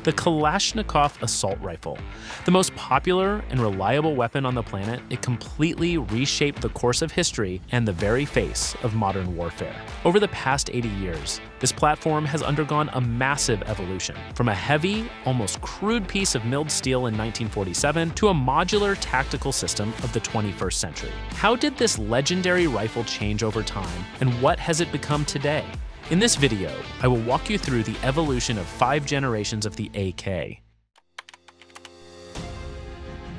The Kalashnikov assault rifle. The most popular and reliable weapon on the planet, it completely reshaped the course of history and the very face of modern warfare. Over the past 80 years, this platform has undergone a massive evolution, from a heavy, almost crude piece of milled steel in 1947 to a modular tactical system of the 21st century. How did this legendary rifle change over time, and what has it become today? In this video, I will walk you through the evolution of 5 generations of the AK.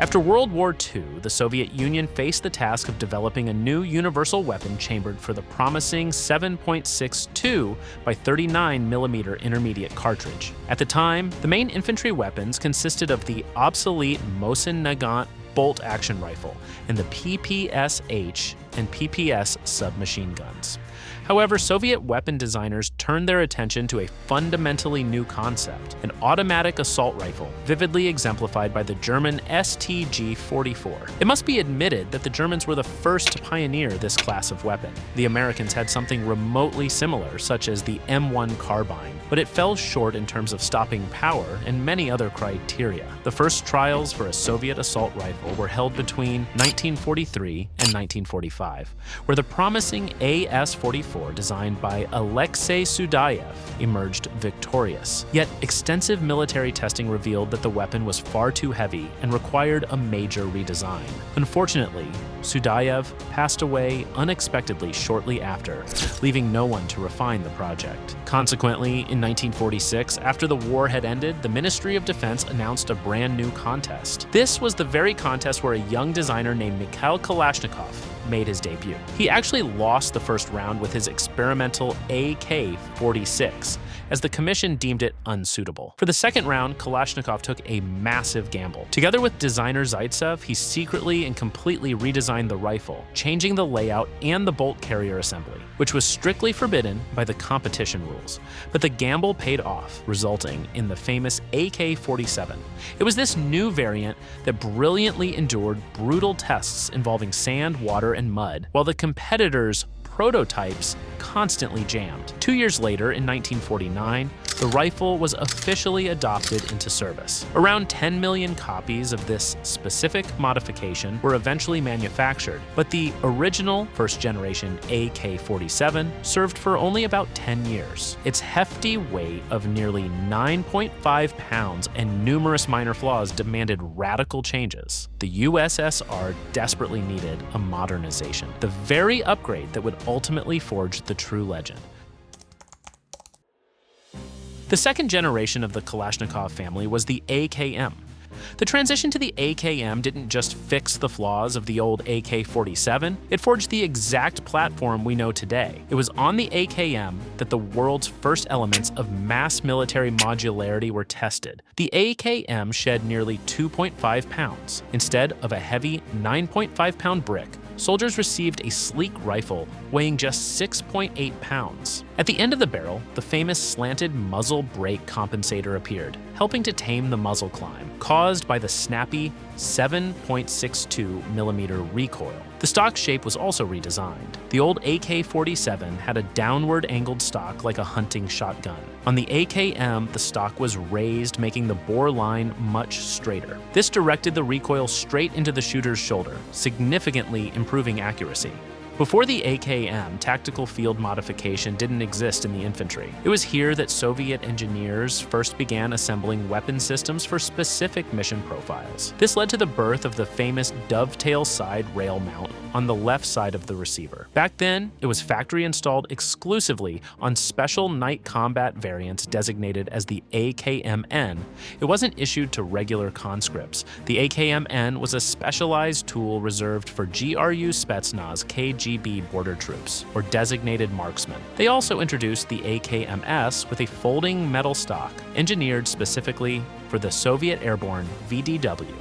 After World War II, the Soviet Union faced the task of developing a new universal weapon chambered for the promising 7.62 by 39mm intermediate cartridge. At the time, the main infantry weapons consisted of the obsolete Mosin Nagant bolt-action rifle and the PPS-H and PPS submachine guns. However, Soviet weapon designers turned their attention to a fundamentally new concept, an automatic assault rifle, vividly exemplified by the German STG-44. It must be admitted that the Germans were the first to pioneer this class of weapon. The Americans had something remotely similar, such as the M1 carbine, but it fell short in terms of stopping power and many other criteria. The first trials for a Soviet assault rifle were held between 1943 and 1945, where the promising AS-44, designed by Alexei Sudayev, emerged victorious. Yet extensive military testing revealed that the weapon was far too heavy and required a major redesign. Unfortunately, Sudayev passed away unexpectedly shortly after, leaving no one to refine the project. Consequently, in 1946, after the war had ended, the Ministry of Defense announced a brand new contest. This was the very contest where a young designer named Mikhail Kalashnikov made his debut. He actually lost the first round with his experimental AK-46, as the commission deemed it unsuitable. For the second round, Kalashnikov took a massive gamble. Together with designer Zaitsev, he secretly and completely redesigned the rifle, changing the layout and the bolt carrier assembly, which was strictly forbidden by the competition rules. But the gamble paid off, resulting in the famous AK-47. It was this new variant that brilliantly endured brutal tests involving sand, water, and mud, while the competitors' prototypes constantly jammed. 2 years later, in 1949, the rifle was officially adopted into service. Around 10 million copies of this specific modification were eventually manufactured, but the original first-generation AK-47 served for only about 10 years. Its hefty weight of nearly 9.5 pounds and numerous minor flaws demanded radical changes. The USSR desperately needed a modernization, the very upgrade that would ultimately forge the true legend. The second generation of the Kalashnikov family was the AKM. The transition to the AKM didn't just fix the flaws of the old AK-47, it forged the exact platform we know today. It was on the AKM that the world's first elements of mass military modularity were tested. The AKM shed nearly 2.5 pounds. Instead of a heavy 9.5-pound brick, soldiers received a sleek rifle weighing just 6.8 pounds. At the end of the barrel, the famous slanted muzzle brake compensator appeared, helping to tame the muzzle climb, caused by the snappy 7.62mm recoil. The stock shape was also redesigned. The old AK-47 had a downward angled stock like a hunting shotgun. On the AKM, the stock was raised, making the bore line much straighter. This directed the recoil straight into the shooter's shoulder, significantly improving accuracy. Before the AKM, tactical field modification didn't exist in the infantry. It was here that Soviet engineers first began assembling weapon systems for specific mission profiles. This led to the birth of the famous dovetail side rail mount on the left side of the receiver. Back then, it was factory installed exclusively on special night combat variants designated as the AKMN. It wasn't issued to regular conscripts. The AKMN was a specialized tool reserved for GRU Spetsnaz KGB border troops, or designated marksmen. They also introduced the AKMS with a folding metal stock, engineered specifically for the Soviet airborne VDW.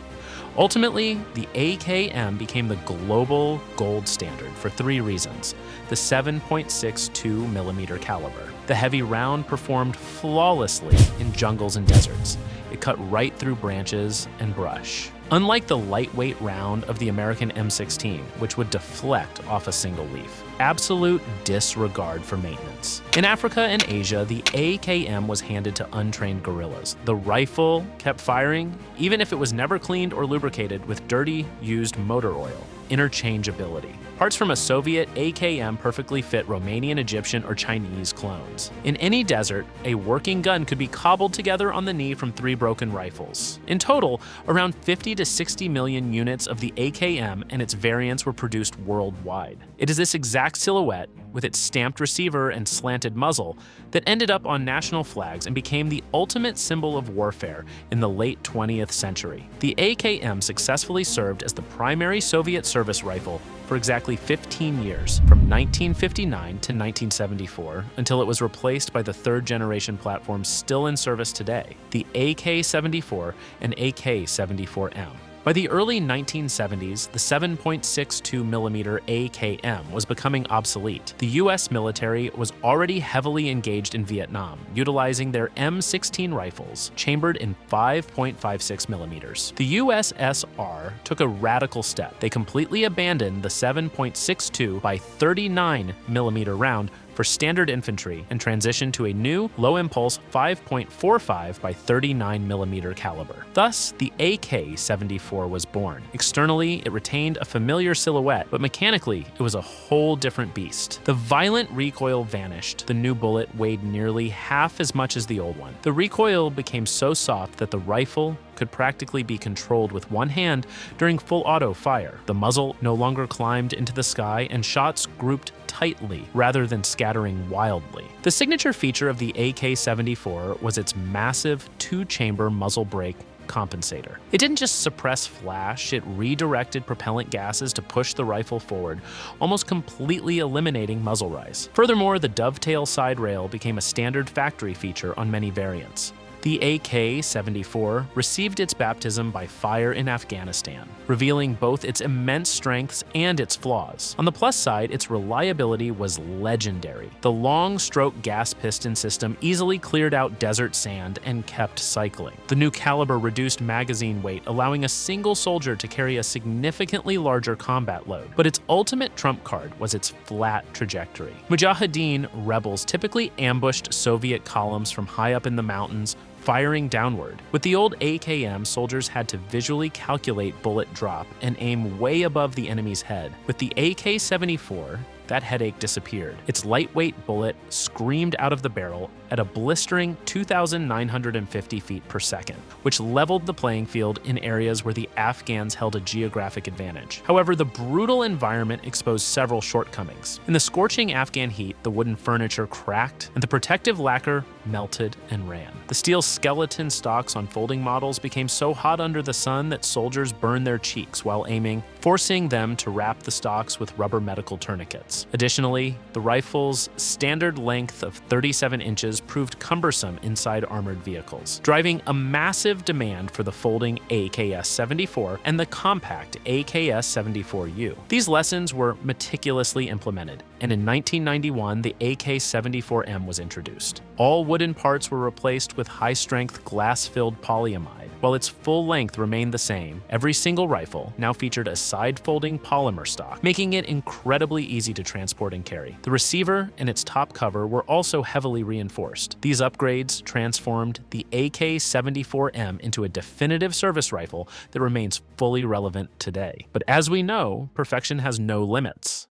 Ultimately, the AKM became the global gold standard for 3 reasons: the 7.62mm caliber. The heavy round performed flawlessly in jungles and deserts. It cut right through branches and brush. Unlike the lightweight round of the American M16, which would deflect off a single leaf. absolute disregard for maintenance. In Africa and Asia, the AKM was handed to untrained guerrillas. The rifle kept firing, even if it was never cleaned or lubricated with dirty, used motor oil. Interchangeability. Parts from a Soviet AKM perfectly fit Romanian, Egyptian, or Chinese clones. In any desert, a working gun could be cobbled together on the knee from 3 broken rifles. In total, around 50 to 60 million units of the AKM and its variants were produced worldwide. It is this exact silhouette, with its stamped receiver and slanted muzzle, that ended up on national flags and became the ultimate symbol of warfare in the late 20th century. The AKM successfully served as the primary Soviet service rifle for exactly 15 years, from 1959 to 1974, until it was replaced by the third-generation platforms still in service today, the AK-74 and AK-74M. By the early 1970s, the 7.62mm AKM was becoming obsolete. The US military was already heavily engaged in Vietnam, utilizing their M16 rifles, chambered in 5.56mm. The USSR took a radical step. They completely abandoned the 7.62 by 39mm round for standard infantry and transitioned to a new low-impulse 5.45 by 39mm caliber. Thus, the AK-74 was born. Externally, it retained a familiar silhouette, but mechanically, it was a whole different beast. The violent recoil vanished. The new bullet weighed nearly half as much as the old one. The recoil became so soft that the rifle could practically be controlled with one hand during full auto fire. The muzzle no longer climbed into the sky, and shots grouped tightly rather than scattering wildly. The signature feature of the AK-74 was its massive 2-chamber muzzle brake compensator. It didn't just suppress flash, it redirected propellant gases to push the rifle forward, almost completely eliminating muzzle rise. Furthermore, the dovetail side rail became a standard factory feature on many variants. The AK-74 received its baptism by fire in Afghanistan, revealing both its immense strengths and its flaws. On the plus side, its reliability was legendary. The long-stroke gas piston system easily cleared out desert sand and kept cycling. The new caliber reduced magazine weight, allowing a single soldier to carry a significantly larger combat load. But its ultimate trump card was its flat trajectory. Mujahideen rebels typically ambushed Soviet columns from high up in the mountains, firing downward. With the old AKM, soldiers had to visually calculate bullet drop and aim way above the enemy's head. With the AK-74, that headache disappeared. Its lightweight bullet screamed out of the barrel at a blistering 2,950 feet per second, which leveled the playing field in areas where the Afghans held a geographic advantage. However, the brutal environment exposed several shortcomings. In the scorching Afghan heat, the wooden furniture cracked, and the protective lacquer melted and ran. The steel skeleton stocks on folding models became so hot under the sun that soldiers burned their cheeks while aiming, forcing them to wrap the stocks with rubber medical tourniquets. Additionally, the rifle's standard length of 37 inches proved cumbersome inside armored vehicles, driving a massive demand for the folding AKS-74 and the compact AKS-74U. These lessons were meticulously implemented, and in 1991, the AK-74M was introduced. All wooden parts were replaced with high-strength glass-filled polyamide. While its full length remained the same, every single rifle now featured a side-folding polymer stock, making it incredibly easy to transport and carry. The receiver and its top cover were also heavily reinforced. These upgrades transformed the AK-74M into a definitive service rifle that remains fully relevant today. But as we know, perfection has no limits.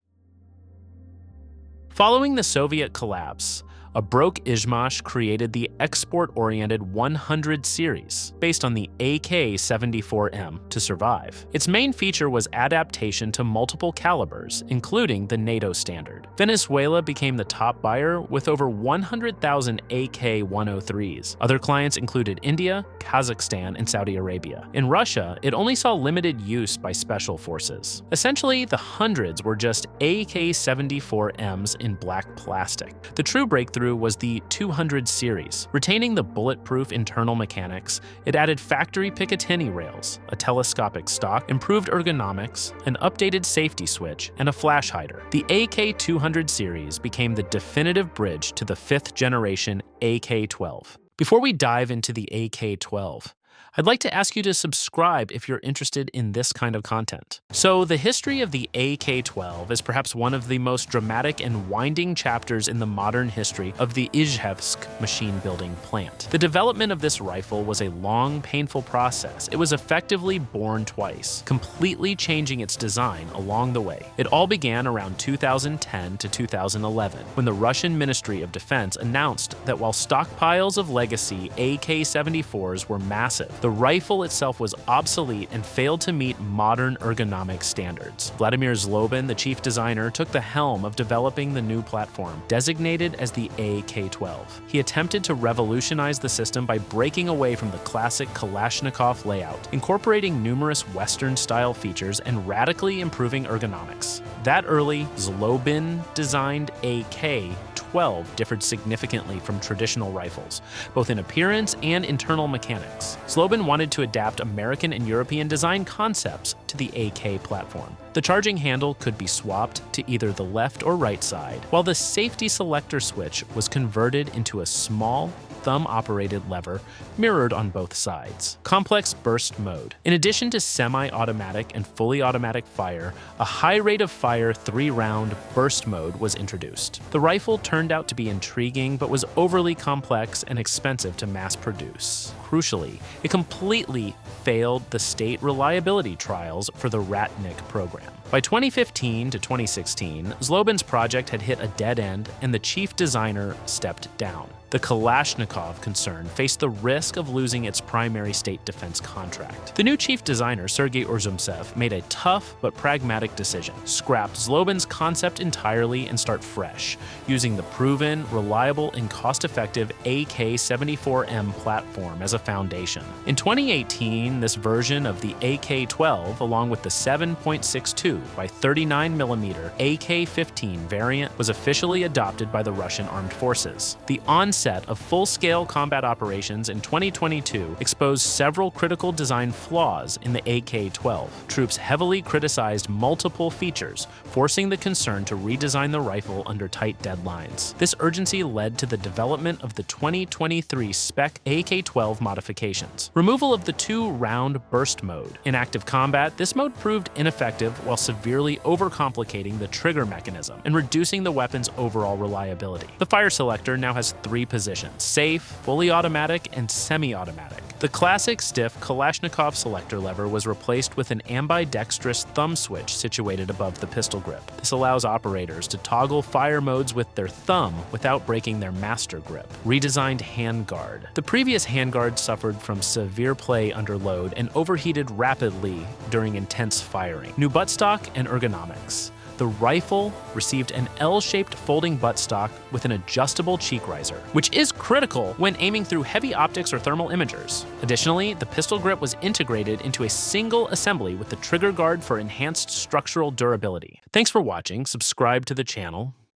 Following the Soviet collapse, a broke Izhmash created the export-oriented 100 series, based on the AK-74M, to survive. Its main feature was adaptation to multiple calibers, including the NATO standard. Venezuela became the top buyer with over 100,000 AK-103s. Other clients included India, Kazakhstan, and Saudi Arabia. In Russia, it only saw limited use by special forces. Essentially, the hundreds were just AK-74Ms in black plastic. The true breakthrough was the 200 series. Retaining the bulletproof internal mechanics, it added factory Picatinny rails, a telescopic stock, improved ergonomics, an updated safety switch, and a flash hider. The AK-200 series became the definitive bridge to the 5th generation AK-12. Before we dive into the AK-12, I'd like to ask you to subscribe if you're interested in this kind of content. So, the history of the AK-12 is perhaps one of the most dramatic and winding chapters in the modern history of the Izhevsk machine-building plant. The development of this rifle was a long, painful process. It was effectively born twice, completely changing its design along the way. It all began around 2010 to 2011, when the Russian Ministry of Defense announced that while stockpiles of legacy AK-74s were massive, the rifle itself was obsolete and failed to meet modern ergonomic standards. Vladimir Zlobin, the chief designer, took the helm of developing the new platform, designated as the AK-12. He attempted to revolutionize the system by breaking away from the classic Kalashnikov layout, incorporating numerous Western-style features and radically improving ergonomics. That early, Zlobin-designed AK-12 differed significantly from traditional rifles, both in appearance and internal mechanics. Zlobin wanted to adapt American and European design concepts to the AK platform. The charging handle could be swapped to either the left or right side, while the safety selector switch was converted into a small, thumb-operated lever mirrored on both sides. Complex burst mode. In addition to semi-automatic and fully automatic fire, a high rate of fire 3-round burst mode was introduced. The rifle turned out to be intriguing but was overly complex and expensive to mass produce. Crucially, it completely failed the state reliability trials for the Ratnik program. By 2015 to 2016, Zlobin's project had hit a dead end and the chief designer stepped down. The Kalashnikov concern faced the risk of losing its primary state defense contract. The new chief designer, Sergei Urzumtsev, made a tough but pragmatic decision: scrap Zlobin's concept entirely and start fresh, using the proven, reliable, and cost-effective AK-74M platform as a foundation. In 2018, this version of the AK-12, along with the 7.62 by 39mm AK-15 variant, was officially adopted by the Russian armed forces. The onset of full-scale combat operations in 2022 exposed several critical design flaws in the AK-12. Troops heavily criticized multiple features, forcing the concern to redesign the rifle under tight deadlines. This urgency led to the development of the 2023 spec AK-12 modifications. Removal of the 2-round burst mode. In active combat, this mode proved ineffective while severely overcomplicating the trigger mechanism and reducing the weapon's overall reliability. The fire selector now has 3 positions: safe, fully automatic, and semi-automatic. The classic stiff Kalashnikov selector lever was replaced with an ambidextrous thumb switch situated above the pistol grip. This allows operators to toggle fire modes with their thumb without breaking their master grip. Redesigned handguard. The previous handguard suffered from severe play under load and overheated rapidly during intense firing. New buttstock and ergonomics. The rifle received an L-shaped folding buttstock with an adjustable cheek riser, which is critical when aiming through heavy optics or thermal imagers. Additionally, the pistol grip was integrated into a single assembly with the trigger guard for enhanced structural durability. Thanks for watching. Subscribe to the channel.